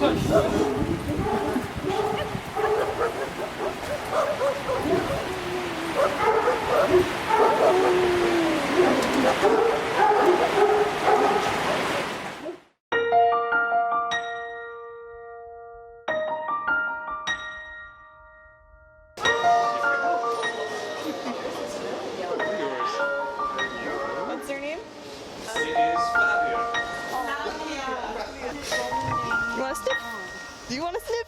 What's their name? It is Flavia. You want to sniff? Do you want to sniff?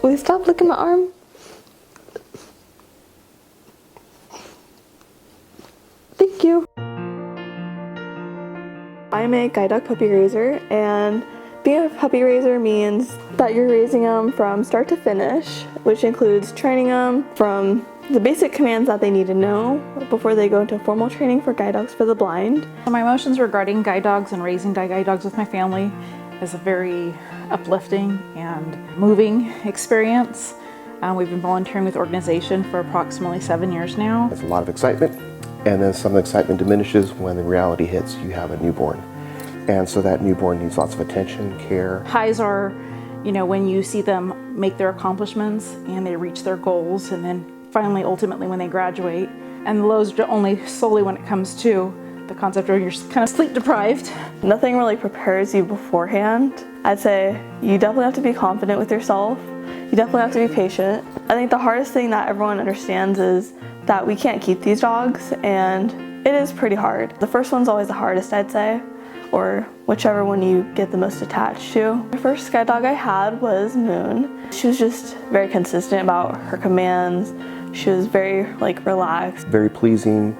Will you stop licking my arm? Thank you. I'm a guide dog puppy raiser, and being a puppy raiser means that you're raising them from start to finish, which includes training them from the basic commands that they need to know before they go into formal training for guide dogs for the blind. My emotions regarding guide dogs and raising guide dogs with my family is a very uplifting and moving experience. We've been volunteering with the organization for approximately 7 years now. There's a lot of excitement, and then some of the excitement diminishes when the reality hits. You have a newborn, and so that newborn needs lots of attention, care. Highs are, when you see them make their accomplishments and they reach their goals, and then finally, ultimately, when they graduate. And the lows are only solely when it comes to the concept of you're kind of sleep deprived. Nothing really prepares you beforehand. I'd say you definitely have to be confident with yourself. You definitely have to be patient. I think the hardest thing that everyone understands is that we can't keep these dogs, and it is pretty hard. The first one's always the hardest, I'd say, or whichever one you get the most attached to. The first guide dog I had was Moon. She was just very consistent about her commands. She was very relaxed. Very pleasing,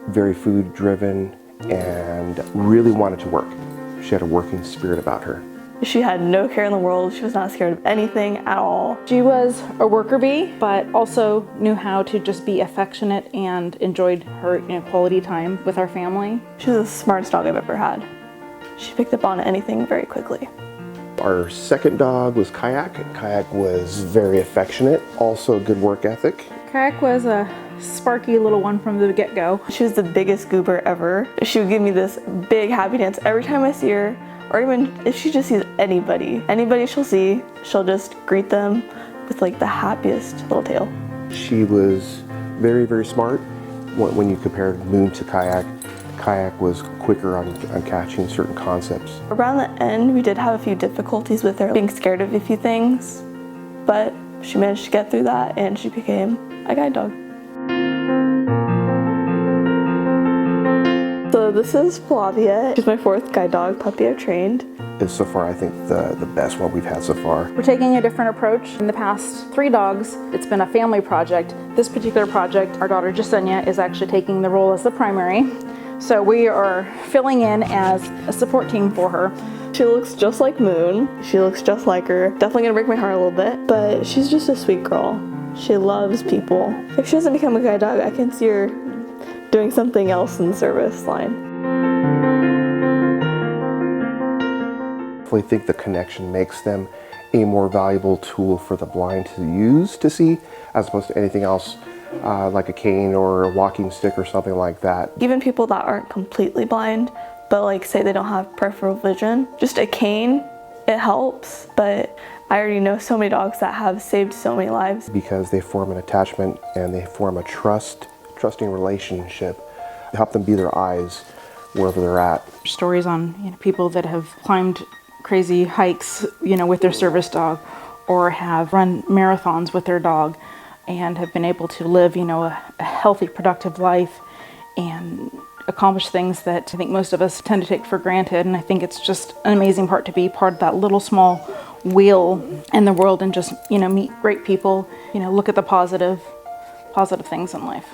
very food driven, and really wanted to work. She had a working spirit about her. She had no care in the world. She was not scared of anything at all. She was a worker bee, but also knew how to just be affectionate and enjoyed her quality time with our family. She was the smartest dog I've ever had. She picked up on anything very quickly. Our second dog was Kayak. Kayak was very affectionate, also a good work ethic. Kayak was a sparky little one from the get-go. She was the biggest goober ever. She would give me this big happy dance every time I see her, or even if she just sees anybody she'll see, she'll just greet them with the happiest little tail. She was very, very smart. When you compared Moon to Kayak, Kayak was quicker on catching certain concepts. Around the end, we did have a few difficulties with her being scared of a few things, but she managed to get through that and she became a guide dog. So this is Flavia. She's my fourth guide dog puppy I've trained. It's so far, I think, the best one we've had so far. We're taking a different approach. In the past 3 dogs, it's been a family project. This particular project, our daughter Jasenia is actually taking the role as the primary. So we are filling in as a support team for her. She looks just like Moon. She looks just like her. Definitely gonna break my heart a little bit, but she's just a sweet girl. She loves people. If she doesn't become a guide dog, I can see her doing something else in the service line. I think the connection makes them a more valuable tool for the blind to use to see, as opposed to anything else, like a cane or a walking stick or something like that. Even people that aren't completely blind, but say they don't have peripheral vision, just a cane, it helps, but I already know so many dogs that have saved so many lives. Because they form an attachment and they form a trusting relationship. Help them be their eyes wherever they're at. Stories on people that have climbed crazy hikes, with their service dog, or have run marathons with their dog and have been able to live, a healthy, productive life and accomplish things that I think most of us tend to take for granted. And I think it's just an amazing part to be part of that little small wheel in the world and just, meet great people, look at the positive things in life.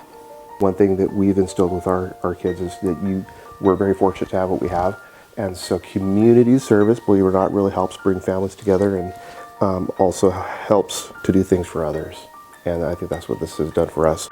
One thing that we've instilled with our kids is that we're very fortunate to have what we have. And so community service, believe it or not, really helps bring families together and also helps to do things for others. And I think that's what this has done for us.